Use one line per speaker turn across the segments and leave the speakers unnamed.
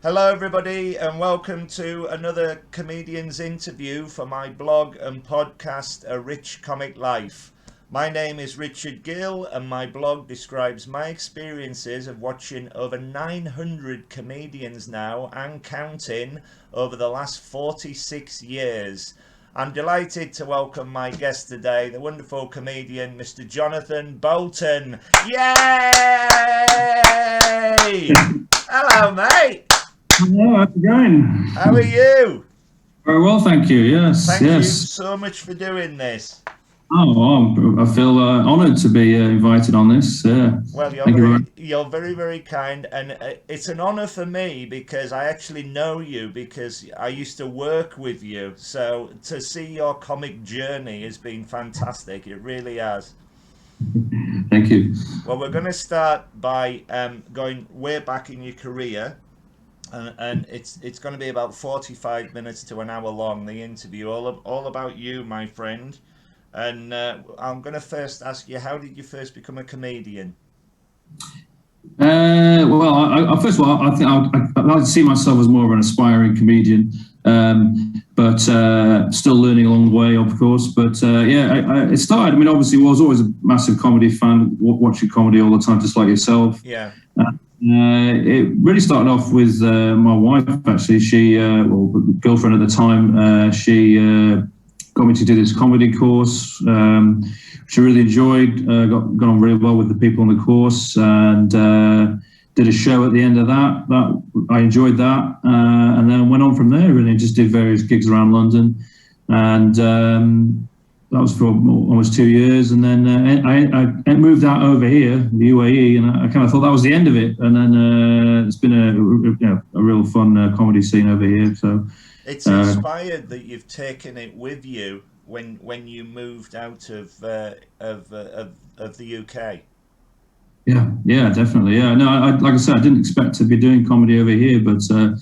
Hello everybody and welcome to another comedian's interview for my blog and podcast Arichcomiclife. My name is Richard Gill and my blog describes my experiences of watching over 900 comedians now and counting over the last 46 years. I'm delighted to welcome my guest today, the wonderful comedian Mr. Jonathan Boulton. Yay! Hello mate!
Hello, how's it going?
How are you?
Very well, thank you. Yes,
Thank you so much for doing this.
Oh, I feel honoured to be invited on this.
Well, you're very kind, and it's an honour for me because I actually know you because I used to work with you. So to see your comic journey has been fantastic. It really has.
Thank you.
Well, we're going to start by going way back in your career. And it's going to be about 45 minutes to an hour long, the interview, all about you, my friend. And I'm going to first ask you, how did you first become a comedian?
Well, first of all, I think I see myself as more of an aspiring comedian, but still learning along the way, of course. But it started. I mean, obviously, I was always a massive comedy fan, watching comedy all the time, just like yourself.
Yeah.
It really started off with my wife, actually. She, girlfriend at the time, she got me to do this comedy course, which I really enjoyed. Got on really well with the people on the course, and did a show at the end of that. I enjoyed that, and then went on from there. Really, just did various gigs around London, and that was for almost 2 years, and then I moved out over here, the UAE, and I kind of thought that was the end of it. And then it's been a real fun comedy scene over here. So
it's inspired that you've taken it with you when you moved out of the UK.
Yeah, definitely. Yeah, no, like I said, I didn't expect to be doing comedy over here, but it's a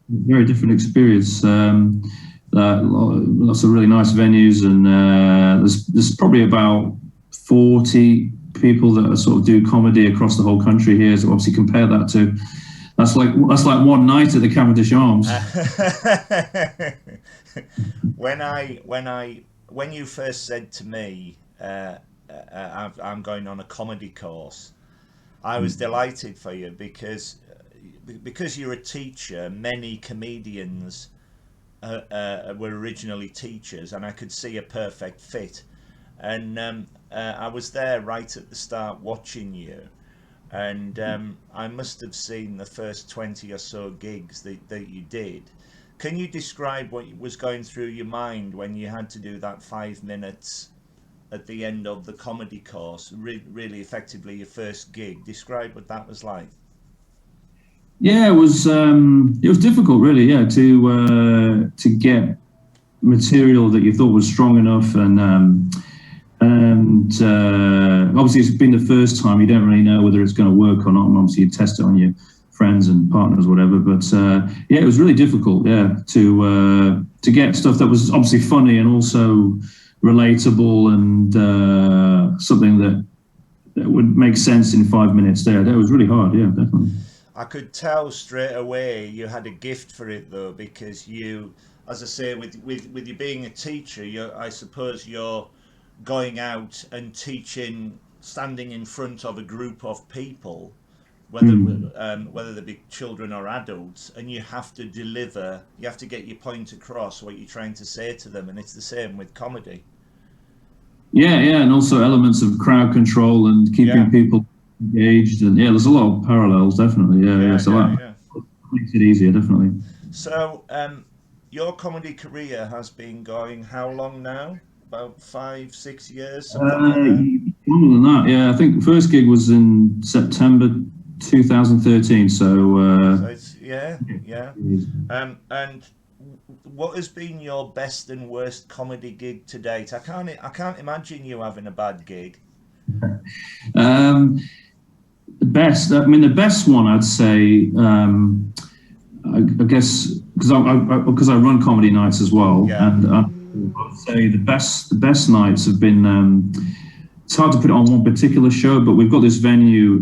very different experience. Lots of really nice venues, and there's probably about 40 people that sort of do comedy across the whole country here. So obviously compare that to that's like one night at the Cavendish Arms.
When you first said to me, I'm going on a comedy course, I was delighted for you because you're a teacher. Many comedians were originally teachers, and I could see a perfect fit. And I was there right at the start watching you, and I must have seen the first 20 or so gigs that you did. Can you describe what was going through your mind when you had to do that 5 minutes at the end of the comedy course, really effectively your first gig? Describe what that was like.
Yeah, it was difficult, really. Yeah, to get material that you thought was strong enough, and obviously it's been the first time. You don't really know whether it's going to work or not. And obviously you test it on your friends and partners, whatever. But it was really difficult. Yeah, to get stuff that was obviously funny and also relatable, and something that would make sense in 5 minutes. That was really hard. Yeah, definitely.
I could tell straight away you had a gift for it, though, because you, as I say, with you being a teacher, I suppose you're going out and teaching, standing in front of a group of people, whether they be children or adults, and you have to deliver, you have to get your point across, what you're trying to say to them, and it's the same with comedy.
Yeah, and also elements of crowd control and keeping people engaged, and there's a lot of parallels, definitely. So that makes it easier, definitely.
So your comedy career has been going how long now? About 5-6 years, something like that?
Longer than that. I think the first gig was in September 2013. So
it's, and what has been your best and worst comedy gig to date? I can't imagine you having a bad gig.
The best one, I'd say, I guess, because I run comedy nights as well, and I'd say the best nights have been. It's hard to put it on one particular show, but we've got this venue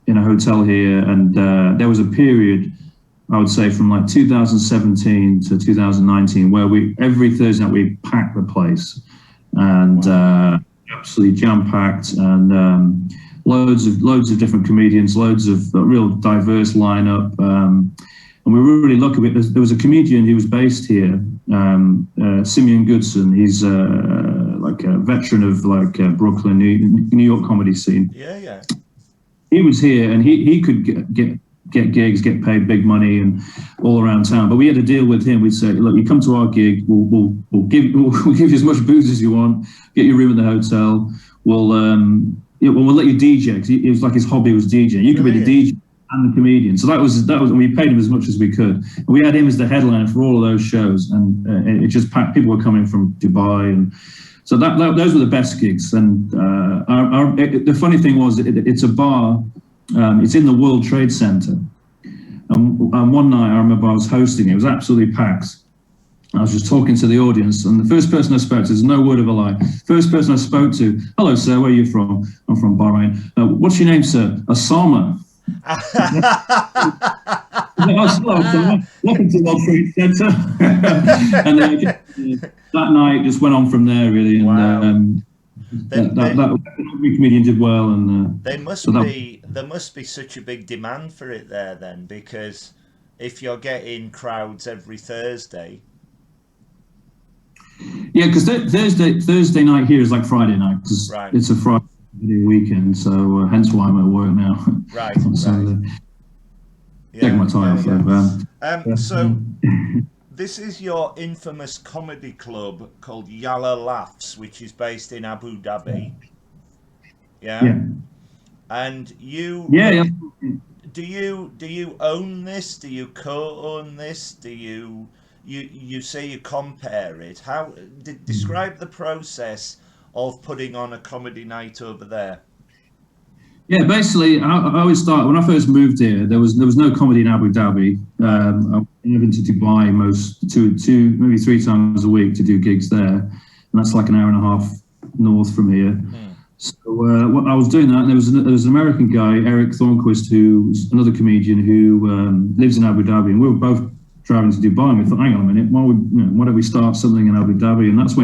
in a hotel here, and there was a period, I would say, from like 2017 to 2019, where every Thursday night we packed the place, and absolutely jam-packed, and loads of different comedians, loads of real diverse lineup, and we were really lucky. There was a comedian who was based here, Simeon Goodson. He's like a veteran of like Brooklyn, New York comedy scene.
Yeah.
He was here, and he could get gigs, get paid big money, and all around town. But we had to deal with him. We'd say, look, you come to our gig, we'll give you as much booze as you want, get your room at the hotel. We'll let you DJ, because it was like his hobby was DJ. You could be the DJ and the comedian. So that was, and we paid him as much as we could. And we had him as the headliner for all of those shows, and it just packed. People were coming from Dubai, and so those were the best gigs. And the funny thing was, it's a bar. It's in the World Trade Center. And one night I remember I was hosting it. It was absolutely packed. I was just talking to the audience, and the first person I spoke to, there's no word of a lie. First person I spoke to, hello sir, where are you from? I'm from Bahrain. What's your name, sir? Osama. Welcome to the World Trade Center. And that night just went on from there, really. And,
wow.
Every comedian did well, and
there must be such a big demand for it there then, because if you're getting crowds every Thursday. Yeah,
because Thursday night here is like Friday night, because it's a Friday weekend, so hence why I'm at work now.
Right.
On Sunday. Take my tie off.
So. This is your infamous comedy club called Yalla Laughs, which is based in Abu Dhabi. Yeah. And you. Yeah. Do you own this? Do you co-own this? Do you say you compare it? How describe the process of putting on a comedy night over there?
Yeah, basically, I always start, when I first moved here, there was no comedy in Abu Dhabi. I went to Dubai two, maybe 3 times a week to do gigs there, and that's like an hour and a half north from here. So I was doing that, and there was an American guy, Eric Thornquist, who's another comedian who lives in Abu Dhabi, and we were both driving to Dubai, and we thought, hang on a minute, why don't we start something in Abu Dhabi? And that's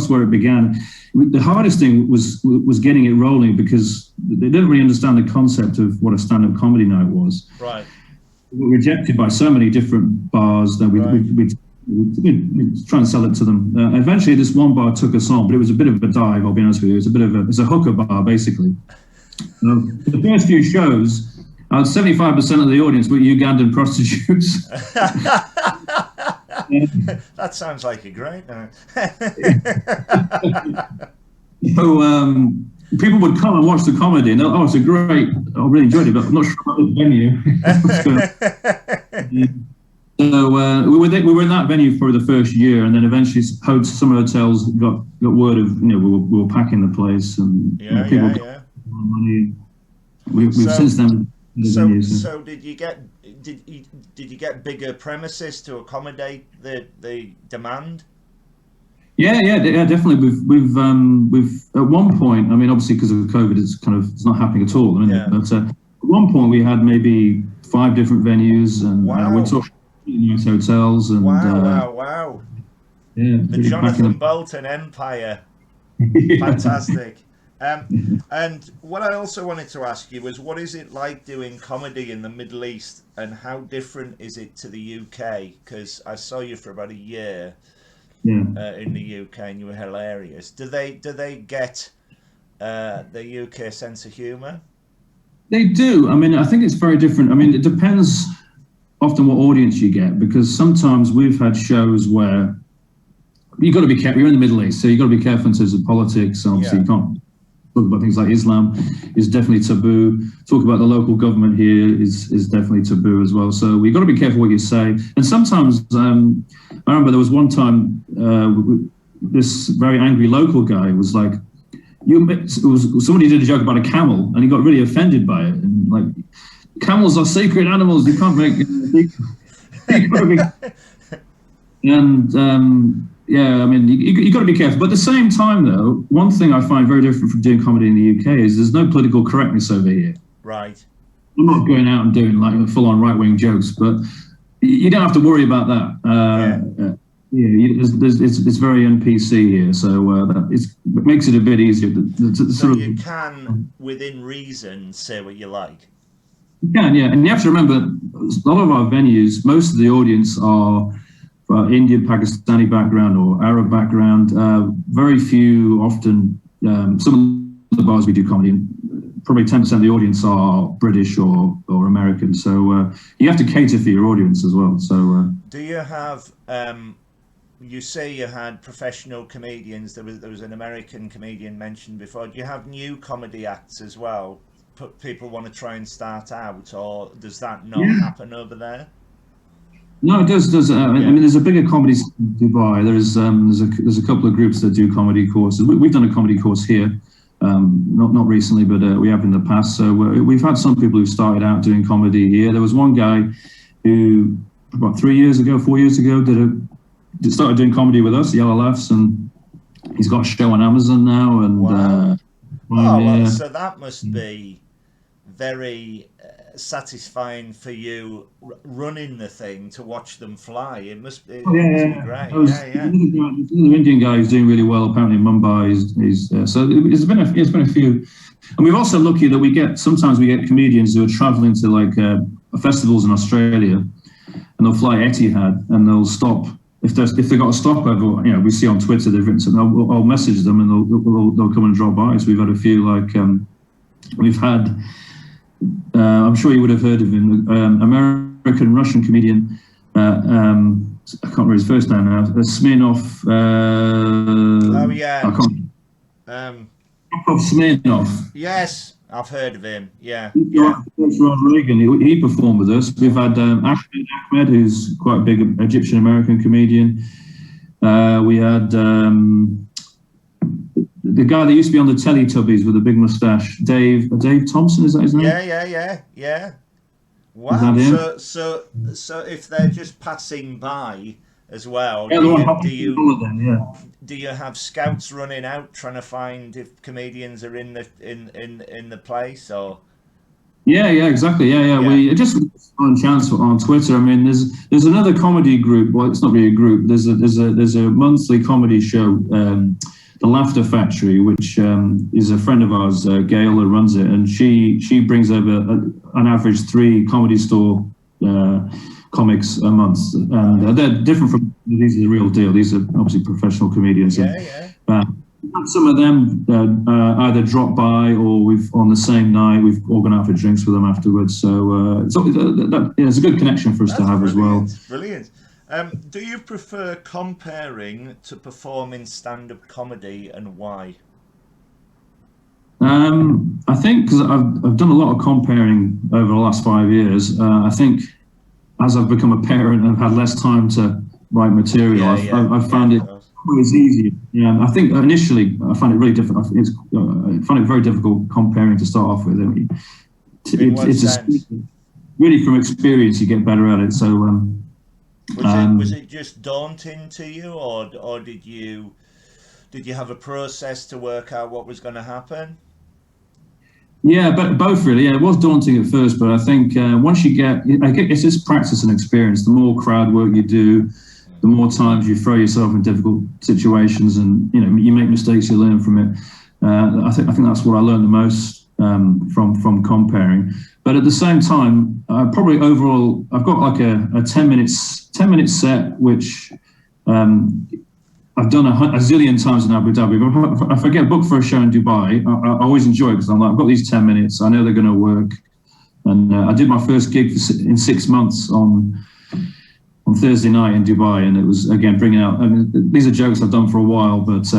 where it began. The hardest thing was getting it rolling, because they didn't really understand the concept of what a stand-up comedy night was.
Right.
We were rejected by so many different bars that we try and sell it to them. Eventually, this one bar took us on, but it was a bit of a dive, I'll be honest with you. It's a hooker bar, basically. The first few shows, 75% of the audience were Ugandan prostitutes.
That sounds like a great night.
So people would come and watch the comedy, and it's a great. I really enjoyed it, but I'm not sure about the venue. So we were in that venue for the first year, and then eventually some hotels got word of we were packing the place, and people got money. We've since then.
So did you get bigger premises to accommodate the demand?
Yeah, definitely. We've at one point, I mean, obviously because of COVID, it's not happening at all. But at one point we had maybe 5 different venues, and we're talking nice hotels, and
wow.
Yeah,
the Jonathan Boulton empire. Fantastic. And what I also wanted to ask you was, what is it like doing comedy in the Middle East, and how different is it to the UK? Because I saw you for about a year in the UK, and you were hilarious. Do they get the UK sense of humour?
They do. I mean, I think it's very different. I mean, it depends often what audience you get, because sometimes we've had shows where you've got to be careful. You're in the Middle East, so you've got to be careful in terms of politics. Obviously, you can't talk about things like Islam is definitely taboo. Talk about the local government here is definitely taboo as well. So we've got to be careful what you say. And sometimes, I remember there was one time this very angry local guy was like, somebody did a joke about a camel, and he got really offended by it. And like, camels are sacred animals. You can't make and yeah, I mean, you got to be careful. But at the same time, though, one thing I find very different from doing comedy in the UK is there's no political correctness over here.
Right.
I'm not going out and doing like full-on right-wing jokes, but you don't have to worry about that. It's very NPC here, so it makes it a bit easier.
So you can, within reason, say what you like.
You can, yeah, and you have to remember, a lot of our venues, most of the audience are Indian, Pakistani background or Arab background. Very few, often, some of the bars we do comedy in, probably 10% of the audience are British or American. So you have to cater for your audience as well. So
do you have? You say you had professional comedians. There was an American comedian mentioned before. Do you have new comedy acts as well? People want to try and start out, or does that not happen over there?
No, it does. I mean, there's a bigger comedy scene in Dubai. There's a couple of groups that do comedy courses. We've done a comedy course here, not recently, but we have in the past. So we've had some people who started out doing comedy here. There was one guy who about 4 years ago, started doing comedy with us, Yellow Laughs, and he's got a show on Amazon now. And
wow. Well, so that must be very satisfying for you running the thing to watch them fly. It must be great.
The Indian guy is doing really well apparently in Mumbai. So it's been a few, and we're also lucky that sometimes we get comedians who are traveling to like festivals in Australia, and they'll fly Etihad and they'll stop. If they've got a stopover, we see on Twitter they've written something. I'll message them and they'll come and drop by. So we've had a few, like we've had. I'm sure you would have heard of him, American Russian comedian. I can't remember his first name now. Smirnov.
Oh yeah.
I can't. Smirnov.
Yes, I've heard of him. Yeah.
Ronald Reagan. He performed with us. We've had Ahmed, who's quite a big Egyptian American comedian. We had the guy that used to be on the Teletubbies with a big moustache, Dave Thompson. Is that his name?
Yeah. Wow. So if they're just passing by as well, do you have scouts running out trying to find if comedians are in the place or?
Yeah, exactly. Yeah. We just on chance on Twitter. I mean, there's another comedy group. Well, it's not really a group. There's a monthly comedy show, The Laughter Factory, which is a friend of ours, Gail, that runs it, and she brings over an average 3 comedy store comics a month, and they're different from these are the real deal. These are obviously professional comedians. Some of them either drop by or on the same night we've all gone out for drinks with them afterwards. So it's a good connection for us to have as well.
Brilliant. Do you prefer comparing to performing stand-up comedy, and why?
I think because I've done a lot of comparing over the last 5 years. I think as I've become a parent and I've had less time to write material, I've found it always easier. Yeah, I think initially I found it really difficult. I find it very difficult comparing to start off with. Really from experience you get better at it. So.
Was it just daunting to you, or did you have a process to work out what was going to happen?
Yeah, but both really. Yeah, it was daunting at first, but I think once you it's just practice and experience. The more crowd work you do, the more times you throw yourself in difficult situations, and you make mistakes, you learn from it. I think that's what I learned the most from comparing. But at the same time, probably overall, I've got like a 10 minute set, which I've done a zillion times in Abu Dhabi. If I get booked for a show in Dubai, I always enjoy it because I'm like, I've got these 10 minutes. I know they're going to work. And I did my first gig in 6 months on Thursday night in Dubai, and it was again bringing out. I mean, these are jokes I've done for a while, but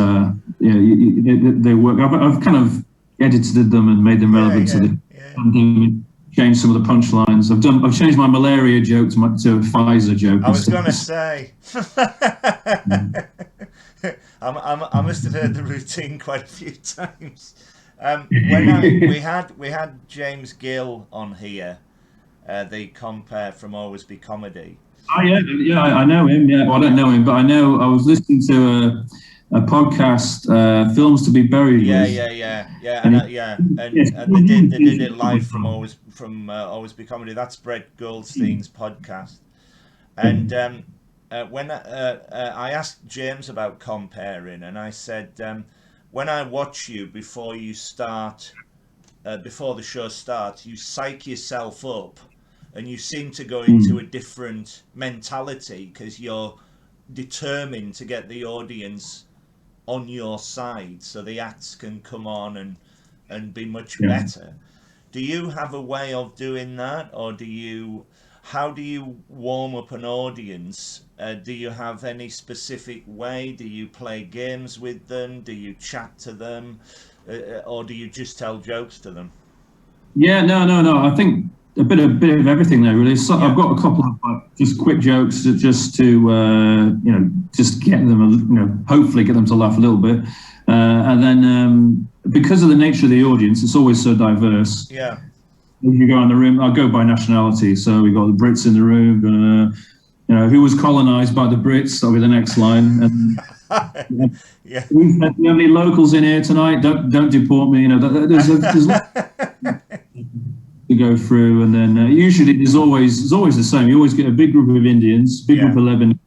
they work. I've kind of edited them and made them relevant to the. Changed some of the punchlines. I've changed my malaria joke to a Pfizer joke.
I was going to say. I must have heard the routine quite a few times. We had James Gill on here, the compere from Always Be Comedy.
Oh yeah, I know him. Yeah, well, I don't know him, but I was listening to a podcast, Films to Be Buried
Yeah,
with.
yeah,
And
and they did it live from Always Be Comedy. That's Brett Goldstein's podcast. And when I asked James about comparing, and I said, when I watch you before you start, before the show starts, you psych yourself up, and you seem to go into a different mentality because you're determined to get the audience on your side, so the acts can come on and be much better. Do you have a way of doing that, or how do you warm up an audience? Do you have any specific way? Do you play games with them? Do you chat to them? Or do you just tell jokes to them?
Yeah, no. I think a bit of everything there, really. So I've got a couple of just quick jokes just to just get them, hopefully get them to laugh a little bit, and then because of the nature of the audience, it's always so diverse.
Yeah.
If you go in the room, I'll go by nationality. So we got the Brits in the room. Who was colonised by the Brits? That'll be the next line. And
Yeah.
we have any locals in here tonight? Don't deport me. There's to go through, and then usually there's always the same. You always get a big group of Indians, big group of Lebanese.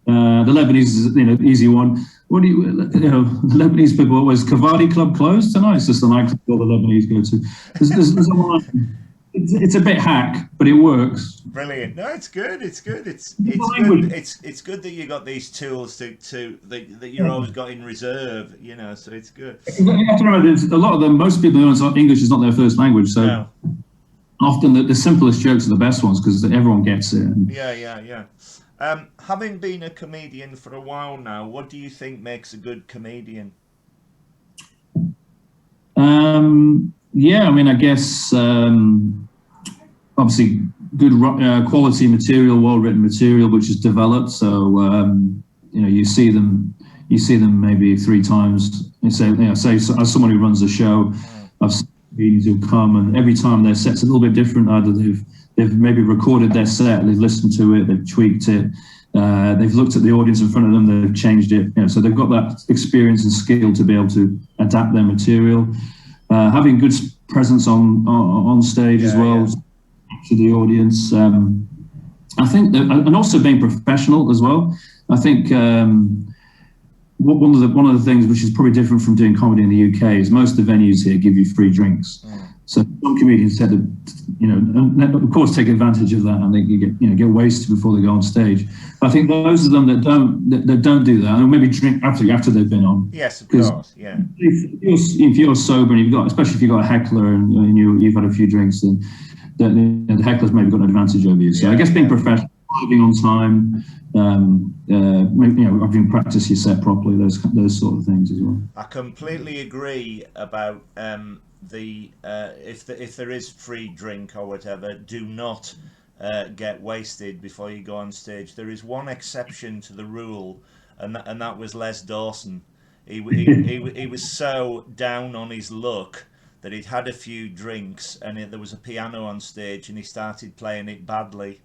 The Lebanese is easy one. What do the Lebanese people always, Kavadi Club closed tonight? It's just the nightclub all the Lebanese go to. There's a line. It's a bit hack, but it works.
Brilliant. No, it's good. It's good. It's good. It's good that you got these tools that you're always got in reserve. So it's good.
You have to remember, a lot of them. Most people know English is not their first language, so often the simplest jokes are the best ones because everyone gets it.
Yeah. Having been a comedian for a while now, what do you think makes a good comedian?
I guess obviously good quality material, well-written material, which is developed. So you see them maybe 3 times. Say as someone who runs a show, I've seen comedians who come, and every time their set's a little bit different. Either they've maybe recorded their set, they've listened to it, they've tweaked it, they've looked at the audience in front of them, they've changed it. So they've got that experience and skill to be able to adapt their material. Having good presence on stage as well to the audience. I think and also being professional as well. I think one of the things which is probably different from doing comedy in the UK is most of the venues here give you free drinks. So some comedians tend to, of course, take advantage of that, and they get wasted before they go on stage. But I think those of them that don't do that, and maybe drink after they've been on.
Yes, of course. Yeah.
If you're sober and especially if you've got a heckler and you've had a few drinks, then the heckler's maybe got an advantage over you. So I guess being professional, arriving on time, having practiced your set properly, those sort of things as well.
I completely agree about if there is free drink or whatever, do not get wasted before you go on stage. There is one exception to the rule, and that was Les Dawson. He was so down on his luck that he'd had a few drinks, and there was a piano on stage, and he started playing it badly,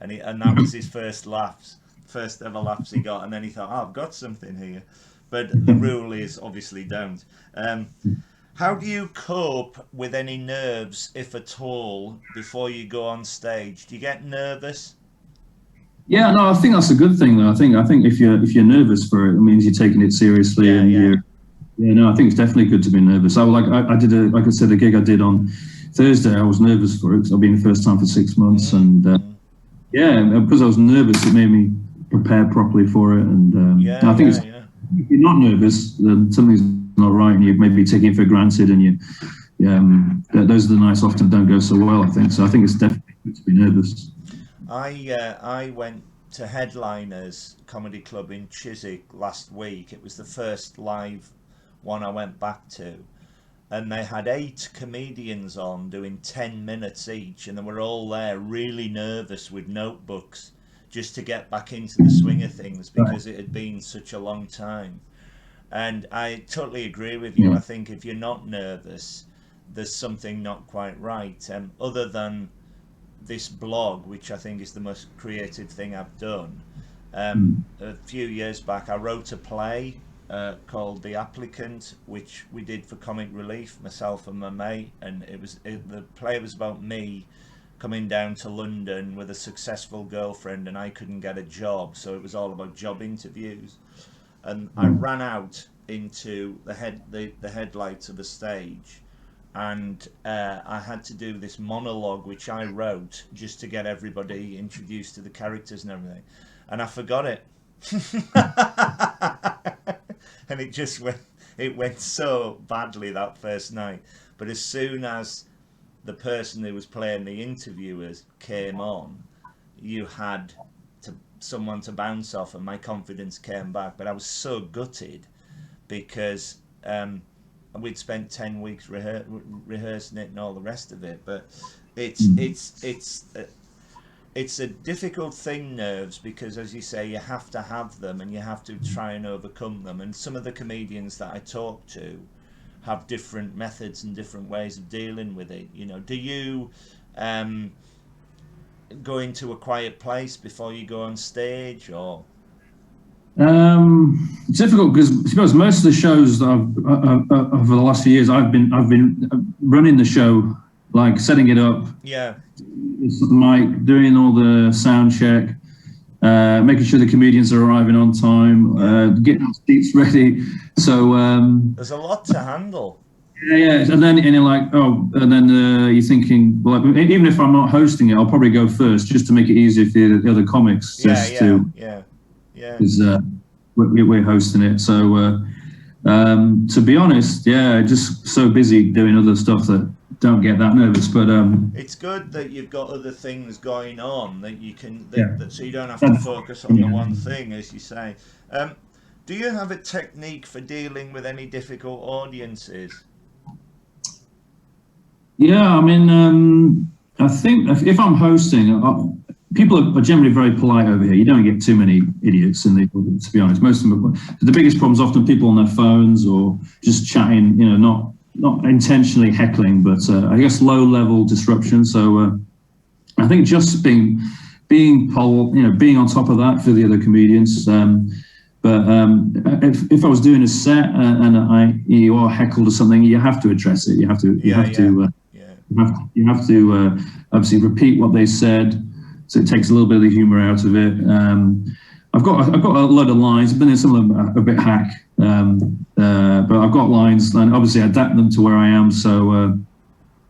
and that was his first ever laughs he got, and then he thought, I've got something here. But the rule is obviously don't. How do you cope with any nerves, if at all, before you go on stage? Do you get nervous?
Yeah, no, I think that's a good thing, though. I think if you're nervous for it, it means you're taking it seriously, I think it's definitely good to be nervous. I did a gig I did on Thursday. I was nervous for it because I've been the first time for 6 months, and because I was nervous, it made me prepare properly for it. And I think if you're not nervous, then something's not right, and you maybe taking it for granted, and those are the nights often don't go so well, I think. So I think it's definitely good to be nervous.
I went to Headliners Comedy Club in Chiswick last week. It was the first live one I went back to, and they had 8 comedians on doing 10 minutes each, and they were all there really nervous with notebooks just to get back into the swing of things because it had been such a long time. And I totally agree with you. I think if you're not nervous, there's something not quite right. Other than this blog, which I think is the most creative thing I've done. A few years back, I wrote a play called The Applicant, which we did for Comic Relief, myself and my mate, and the play was about me coming down to London with a successful girlfriend, and I couldn't get a job, so it was all about job interviews. And I ran out into the headlights of the stage, and I had to do this monologue which I wrote just to get everybody introduced to the characters and everything, and I forgot it. And it went so badly that first night. But as soon as the person who was playing the interviewers came on, you had someone to bounce off, and my confidence came back. But I was so gutted because we'd spent 10 weeks rehearsing it and all the rest of it. But it's a difficult thing, nerves, because, as you say, you have to have them and you have to try and overcome them. And some of the comedians that I talk to have different methods and different ways of dealing with it. You know, do you go into a quiet place before you go on stage, or?
It's difficult because most of the shows that over the last few years, I've been running the show, like setting it up.
Yeah.
Mike, doing all the sound check, making sure the comedians are arriving on time, getting our seats ready. So
there's a lot to handle.
Yeah, and then you're like, you're thinking, well, even if I'm not hosting it, I'll probably go first just to make it easier for the other comics.
Yeah.
Because we're hosting it. So to be honest, just so busy doing other stuff that don't get that nervous. But
it's good that you've got other things going on that you can, so you don't have to focus on the one thing, as you say. Do you have a technique for dealing with any difficult audiences?
Yeah, I mean, I think if I'm hosting, people are generally very polite over here. You don't get too many idiots in the audience, to be honest. Most of them the biggest problem is often people on their phones or just chatting, you know, not intentionally heckling, but I guess low-level disruption. So I think just being being on top of that for the other comedians. But if I was doing a set and you are heckled or something, you have to address it. You have to obviously repeat what they said, so it takes a little bit of the humour out of it. I've got a lot of lines, but then some of them are a bit hack. But I've got lines, and obviously I adapt them to where I am. So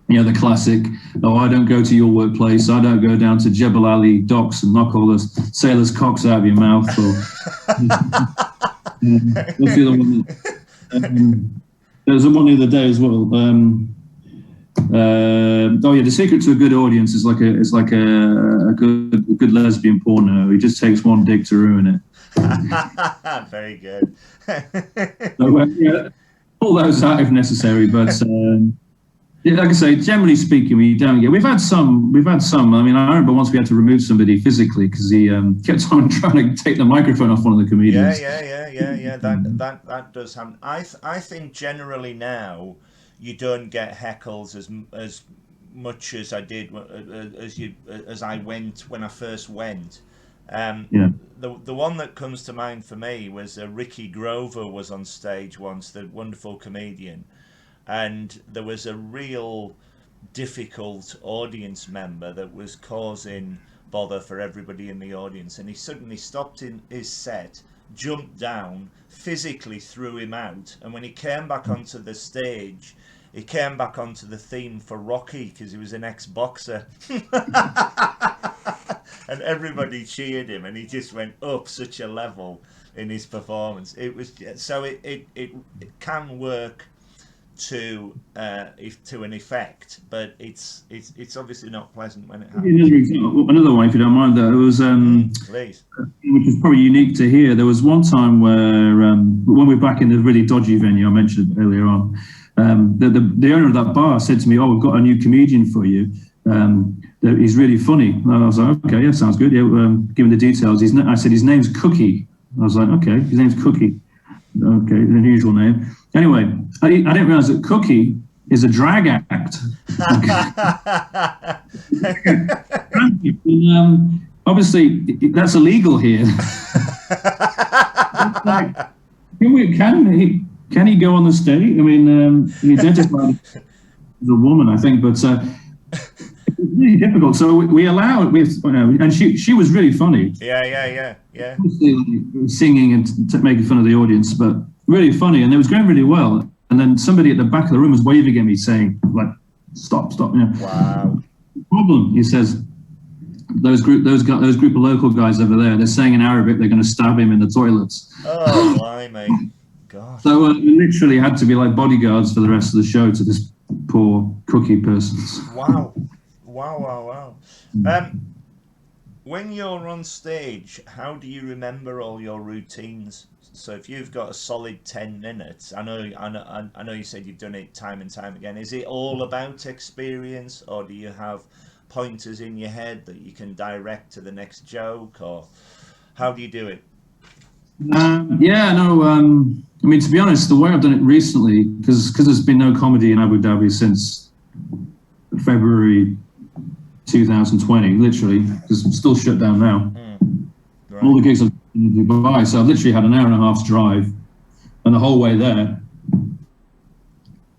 the classic, I don't go to your workplace, I don't go down to Jebel Ali docks and knock all the sailors' cocks out of your mouth. Or there's one the other day as well. The secret to a good audience is like a good lesbian porno. He just takes one dick to ruin it.
Very good.
So, pull those out if necessary, but like I say, generally speaking, we don't get. We've had some. I mean, I remember once we had to remove somebody physically because he kept on trying to take the microphone off one of the comedians.
Yeah. That does happen. I think generally now you don't get heckles as much as I did as I went when I first went. The one that comes to mind for me was Ricky Grover was on stage once, the wonderful comedian, and there was a real difficult audience member that was causing bother for everybody in the audience, and he suddenly stopped in his set, jumped down, physically threw him out, and when he came back onto the stage, he came back onto the theme for Rocky because he was an ex-boxer. And everybody cheered him, and he just went up such a level in his performance. It was so it can work to an effect, but it's obviously not pleasant when it happens.
Another one, if you don't mind, though, it was
please,
which is probably unique to here. There was one time where when we were back in the really dodgy venue I mentioned earlier on, the owner of that bar said to me, "Oh, we've got a new comedian for you. He's really funny." And I was like, "Okay, yeah, sounds good." Yeah, give him the details. I said his name's Cookie. I was like, "Okay, his name's Cookie." Okay, an unusual name. Anyway, I didn't realise that Cookie is a drag act. Obviously, that's illegal here. can he go on the stage? I mean, he identified as a woman, I think, but it's really difficult. So we allowed, and she was really funny.
Yeah.
Singing and making fun of the audience, but really funny, and it was going really well. And then somebody at the back of the room was waving at me, saying, like, "Stop!"
Wow.
Problem, he says. Those group of local guys over there, they're saying in Arabic they're going to stab him in the toilets.
Oh, blimey. God.
So we literally had to be like bodyguards for the rest of the show to this poor cookie person.
Wow. When you're on stage, how do you remember all your routines? So if you've got a solid 10 minutes, I know you said you've done it time and time again. Is it all about experience, or do you have pointers in your head that you can direct to the next joke, or how do you do it?
I mean, to be honest, the way I've done it recently, because there's been no comedy in Abu Dhabi since February 2020, literally, because it's still shut down now. Right. All the gigs are in Dubai, so I've literally had an hour and a half's drive, and the whole way there,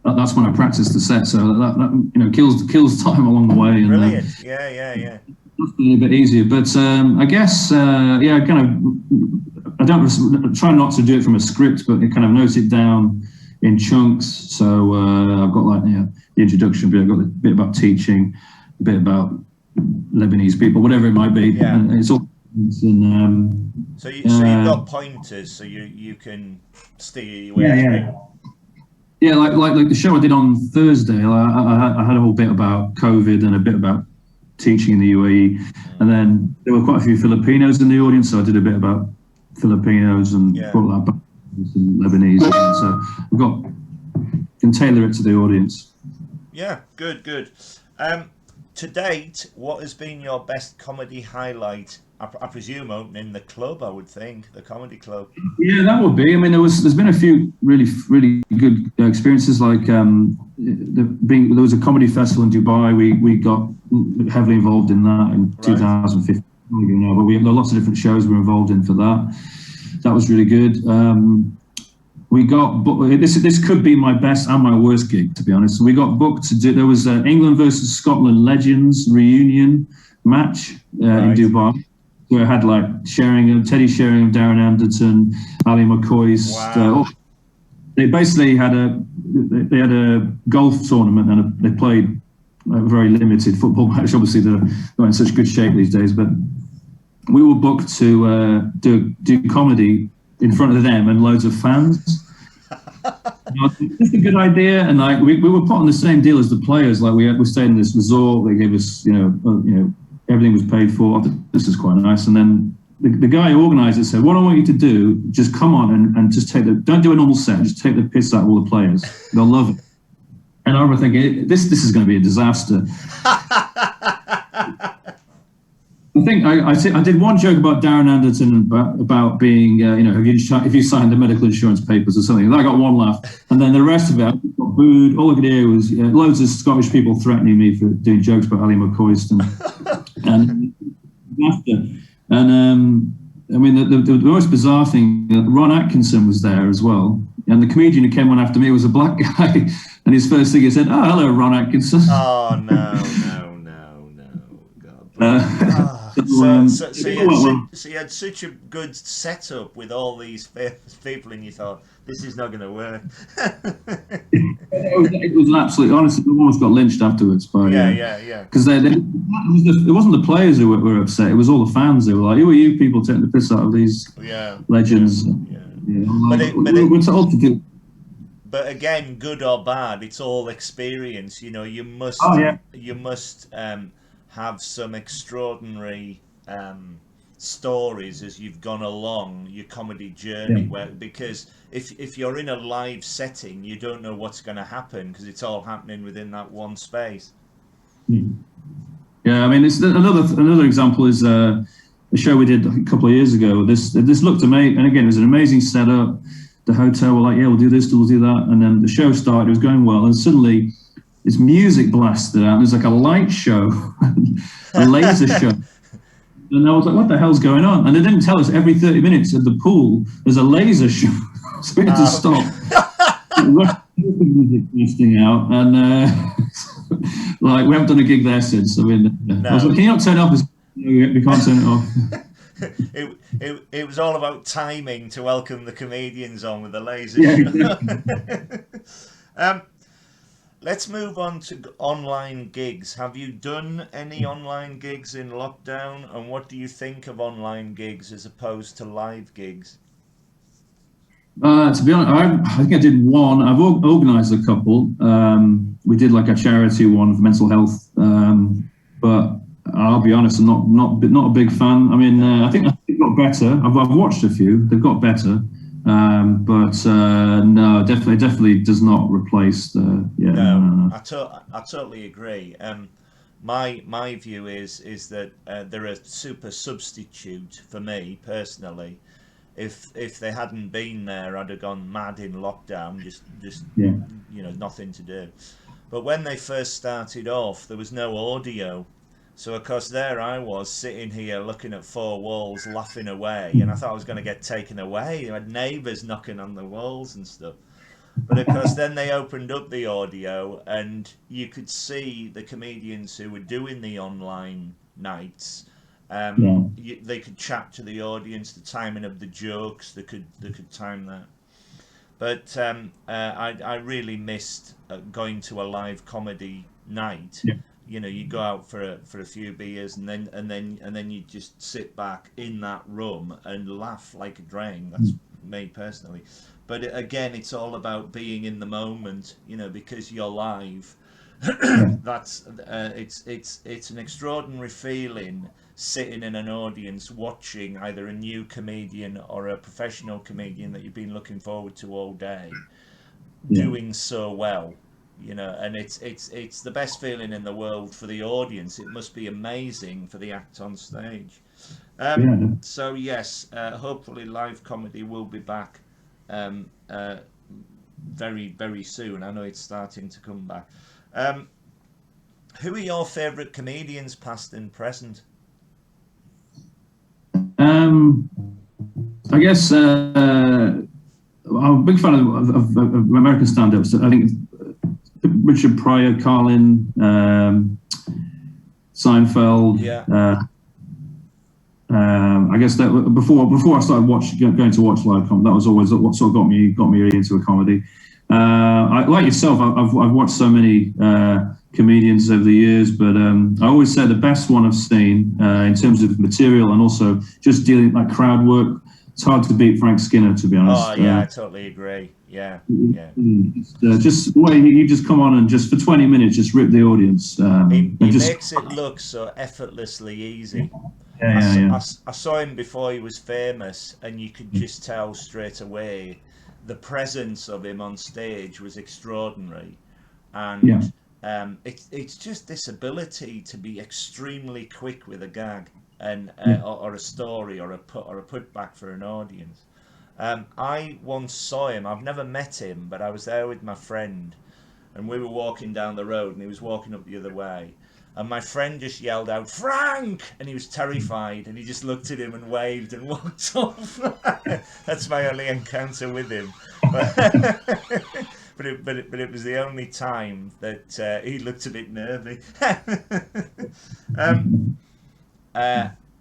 that's when I practice the set, so that kills time along the way. And,
brilliant. Yeah.
That's a bit easier, but I guess I don't try not to do it from a script, but I kind of note it down in chunks. So I've got the introduction bit, I've got a bit about teaching, a bit about Lebanese people, whatever it might be.
Yeah.
And it's all.
So you've got pointers, so you can steer your way through.
Yeah, like the show I did on Thursday, I had a whole bit about COVID and a bit about teaching in the UAE, and then there were quite a few Filipinos in the audience, so I did a bit about Filipinos and brought that back to some Lebanese. So can tailor it to the audience.
Yeah, good. To date, what has been your best comedy highlight? I presume opening the club, I would think, the comedy club.
Yeah, that would be. I mean, there's been a few really good experiences. Like there was a comedy festival in Dubai. We got heavily involved in that in 2015. But we had lots of different shows we were involved in for that. That was really good. We got this could be my best and my worst gig, to be honest. We got booked to do. There was England versus Scotland Legends reunion match in Dubai. So it had Teddy Sheringham, Darren Anderton, Ali McCoist.
Wow.
They basically had a golf tournament, and they played a very limited football match. Obviously, they're not in such good shape these days, but we were booked to do comedy in front of them and loads of fans. It's a good idea, and we were put on the same deal as the players. Like we stayed in this resort. They gave us everything was paid for. This is quite nice. And then the guy who organised it said, "What I want you to do, just come on and just don't do a normal set. Just take the piss out of all the players. They'll love it." And I remember thinking, this is going to be a disaster. I think I did one joke about Darren Anderton about being, have you signed the medical insurance papers or something? And I got one laugh, and then the rest of it, I got booed. All I could hear was loads of Scottish people threatening me for doing jokes about Ali McCoist and I mean the most bizarre thing, Ron Atkinson was there as well, and the comedian who came on after me was a black guy, and his first thing he said, "Oh, hello, Ron Atkinson."
Oh no, God. So you had such a good setup with all these famous people, and you thought, this is not going to work.
It was an absolute, honestly, we almost got lynched afterwards. Because it wasn't the players who were upset, it was all the fans. They were like, who are you people taking the piss out of these legends?
But again, good or bad, it's all experience. You must have some extraordinary stories as you've gone along your comedy journey, because if you're in a live setting, you don't know what's going to happen because it's all happening within that one space.
I mean, it's another example is a show we did a couple of years ago. This looked amazing, and again, it was an amazing setup. The hotel were like, we'll do this, we'll do that, and then the show started. It was going well, and suddenly this music blasted out. There's like a light show, a laser show. And I was like, what the hell's going on? And they didn't tell us every 30 minutes at the pool, there's a laser show. so we had to stop. Music listing out, and like we haven't done a gig there since. I mean, I was like, can you not turn it off? We can't turn it off.
It was all about timing to welcome the comedians on with the laser show. Let's move on to online gigs. Have you done any online gigs in lockdown, and what do you think of online gigs as opposed to live gigs?
To be honest, I think I did one. I've organised a couple. We did like a charity one for mental health, but I'll be honest, I'm not a big fan. I mean, I think they've got better. I've watched a few. They've got better, but no, definitely does not replace the. Yeah,
no. I totally agree. My view is that they're a super substitute for me personally. If they hadn't been there, I'd have gone mad in lockdown, just nothing to do. But when they first started off, there was no audio, so of course there I was sitting here looking at four walls, laughing away, and I thought I was going to get taken away. I had neighbours knocking on the walls and stuff. But of course then they opened up the audio, and you could see the comedians who were doing the online nights. They could chat to the audience, the timing of the jokes, they could time that. But I really missed going to a live comedy night.
Yeah.
You know, you go out for a few beers, and then you just sit back in that room and laugh like a drain. That's me personally. But again, it's all about being in the moment. You know, because you're live. That's it's an extraordinary feeling, sitting in an audience watching either a new comedian or a professional comedian that you've been looking forward to all day doing so well, you know, and it's the best feeling in the world for the audience. It must be amazing for the act on stage. So yes, hopefully live comedy will be back very, very soon. I know it's starting to come back. Who are your favourite comedians, past and present?
I guess I'm a big fan of American stand-ups. I think Richard Pryor, Carlin, Seinfeld. I guess that before I started going to watch live comedy, that was always what sort of got me really into a comedy. Like yourself, I've watched so many comedians over the years, but I always say the best one I've seen in terms of material and also just dealing like crowd work. It's hard to beat Frank Skinner, to be honest.
Oh yeah, I totally agree. Yeah.
Just the way he just come on and just for 20 minutes just rip the audience.
He makes it look so effortlessly easy. I saw him before he was famous, and you could just tell straight away the presence of him on stage was extraordinary, and it's just this ability to be extremely quick with a gag and or a story or a putback for an audience. I once saw him. I've never met him, but I was there with my friend, and we were walking down the road, and he was walking up the other way. And my friend just yelled out, "Frank!" And he was terrified, and he just looked at him and waved and walked off. That's my only encounter with him. But it was the only time that he looked a bit nervy.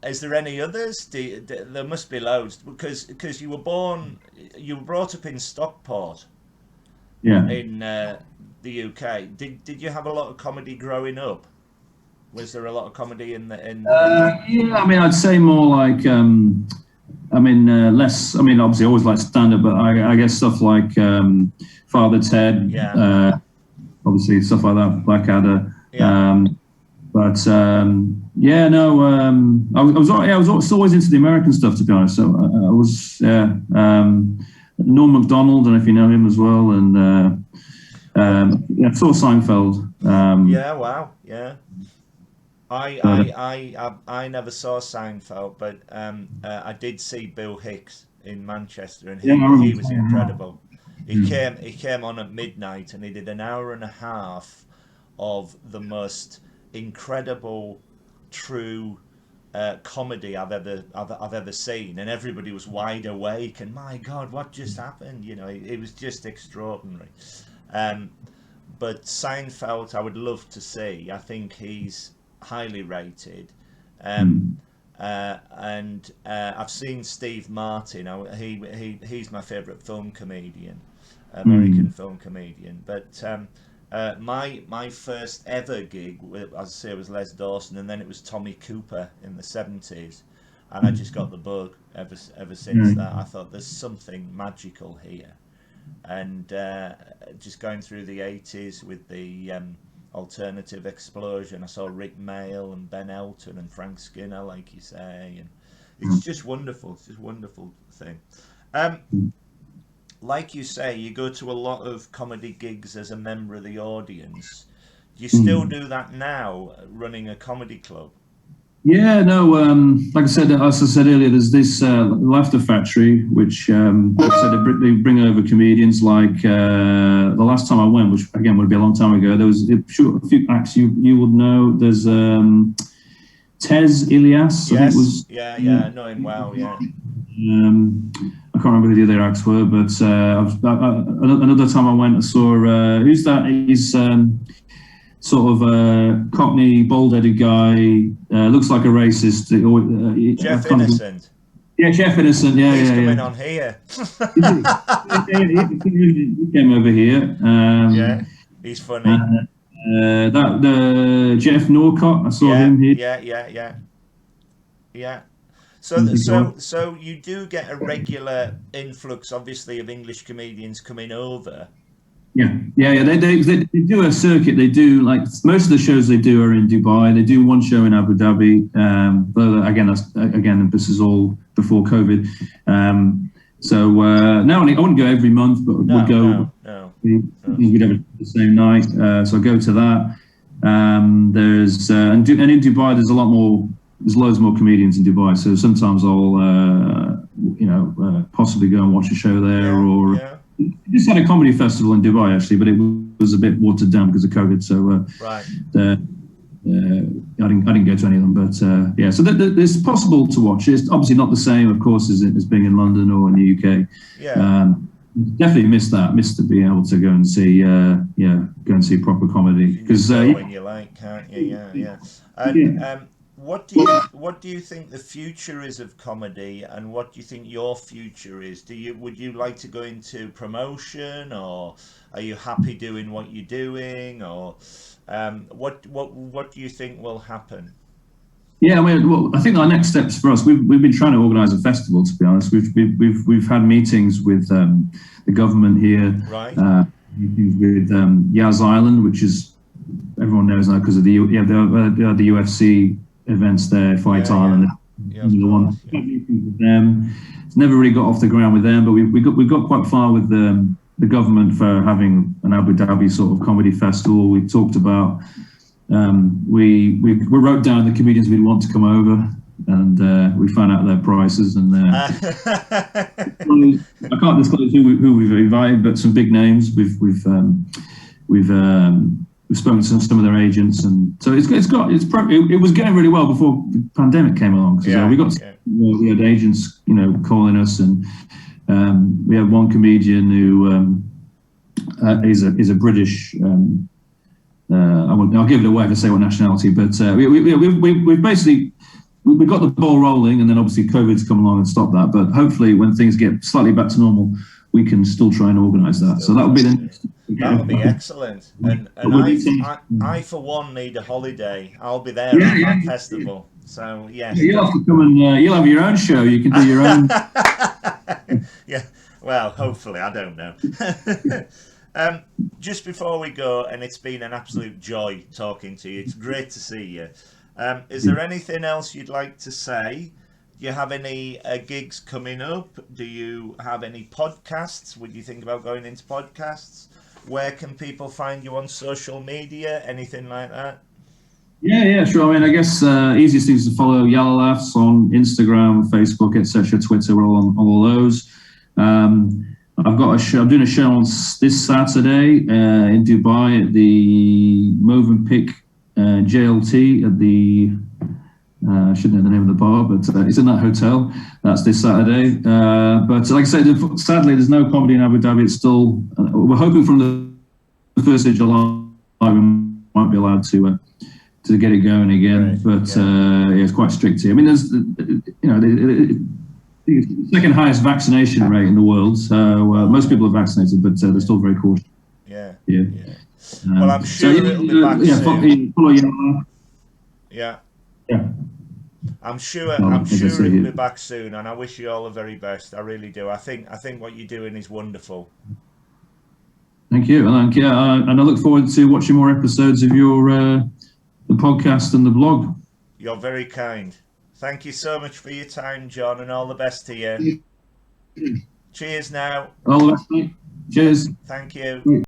Is there any others? There must be loads, because you were brought up in Stockport, in the UK. Did you have a lot of comedy growing up? Was there a lot of comedy in the?
Yeah, I mean, I'd say more like, less. I mean, obviously, I always like stand up, but I guess stuff like Father Ted. Obviously, stuff like that, Blackadder. I was always into the American stuff, to be honest. So I was Norm Macdonald, I don't know if you know him as well, and saw Seinfeld.
Wow. I never saw Seinfeld, but I did see Bill Hicks in Manchester, and he was incredible. He came on at midnight, and he did an hour and a half of the most incredible, true, comedy I've ever seen, and everybody was wide awake. And my God, what just happened? You know, it was just extraordinary. But Seinfeld, I would love to see. I think he's highly rated. And I've seen Steve Martin. He's my favourite film comedian, American film comedian. But my first ever gig, as I say, was Les Dawson, and then it was Tommy Cooper in the 70s, and I just got the bug ever since that. I thought there's something magical here, and just going through the 80s with the alternative explosion. I saw Rick Mayall and Ben Elton and Frank Skinner, like you say, and it's just wonderful. It's just a wonderful thing. Like you say, you go to a lot of comedy gigs as a member of the audience. Do you still do that now, running a comedy club?
Yeah, no, like I said, as I said earlier, there's this Laughter Factory, which like I said, they bring over comedians. Like the last time I went, which again would be a long time ago, there was a few acts you would know. There's Tez Ilyas.
Yes,
I think was,
yeah, I know him well, yeah.
I can't remember who the other acts were, but another time I went, I saw who's that? He's sort of a Cockney, bald-headed guy. Looks like a racist.
Jeff Innocent.
Yeah, Jeff Innocent. Yeah,
he's coming
yeah.
on here.
He came over here.
Yeah, he's funny.
The Jeff Norcott. I saw him here.
Yeah. So you do get a regular influx, obviously, of English comedians coming over.
Yeah. They do a circuit. They do, like, most of the shows they do are in Dubai. They do one show in Abu Dhabi. But again, this is all before COVID. So now I wouldn't go every month, but would go.
No.
We'd have it the same night. So I go to that. There's and in Dubai there's a lot more. There's loads more comedians in Dubai. So sometimes I'll possibly go and watch a show there or.
Yeah.
We just had a comedy festival in Dubai actually, but it was a bit watered down because of COVID. So
right.
I didn't go to any of them, but yeah. So it's possible to watch. It's obviously not the same, of course, as being in London or in the UK.
Yeah.
Definitely missed to be able to go and see proper comedy because
when you like, can't you? Yeah. And what do you think the future is of comedy, and what do you think your future is? Would you like to go into promotion, or are you happy doing what you're doing, or what do you think will happen?
Yeah, I think our next steps for us. We've been trying to organise a festival. To be honest, we've had meetings with the government here.
Right.
Meetings with Yaz Island, which is everyone knows now because of the UFC events there. Fight Island.
Yeah,
the one. Meetings with them. It's never really got off the ground with them, but we got quite far with the government for having an Abu Dhabi sort of comedy festival. We talked about. We wrote down the comedians we'd want to come over, and we found out their prices. And I can't disclose who we've invited, but some big names. We've spoken to some of their agents, and so it was going really well before the pandemic came along. So we had agents, calling us, and we had one comedian who is a British. I'll give it away if I say what nationality, but we've basically got the ball rolling, and then obviously COVID's come along and stopped that. But hopefully, when things get slightly back to normal, we can still try and organise that. So that would be
that would be excellent. And I for one need a holiday. I'll be there at that festival. So yes,
you'll have to come and you'll have your own show. You can do your own.
Yeah. Well, hopefully, I don't know. Just before we go, and it's been an absolute joy talking to you. It's great to see you. Is there anything else you'd like to say? Do you have any gigs coming up? Do you have any podcasts? Would you think about going into podcasts? Where can people find you on social media? Anything like that?
Yeah, sure. I mean, I guess easiest thing is to follow Yalla Laughs on Instagram, Facebook, etc., Twitter. We're all on all those. I've got a show. I'm doing a show on this Saturday in Dubai at the Movenpick JLT at the I shouldn't know the name of the bar, but it's in that hotel. That's this Saturday. But like I said, sadly, there's no comedy in Abu Dhabi. It's still, we're hoping from the 1st of July we might be allowed to get it going again. Right. But yeah, it's quite strict here. I mean, there's, it's the second highest vaccination rate in the world. So most people are vaccinated, but they're still very cautious.
Yeah.
Yeah.
Well, I'm sure it'll be back soon. Yeah.
Yeah.
I'm sure it'll be back soon, and I wish you all the very best. I really do. I think what you're doing is wonderful.
Thank you, and I look forward to watching more episodes of your the podcast and the blog.
You're very kind. Thank you so much for your time, John, and all the best to you. Cheers now.
All the best, mate. Cheers.
Thank you.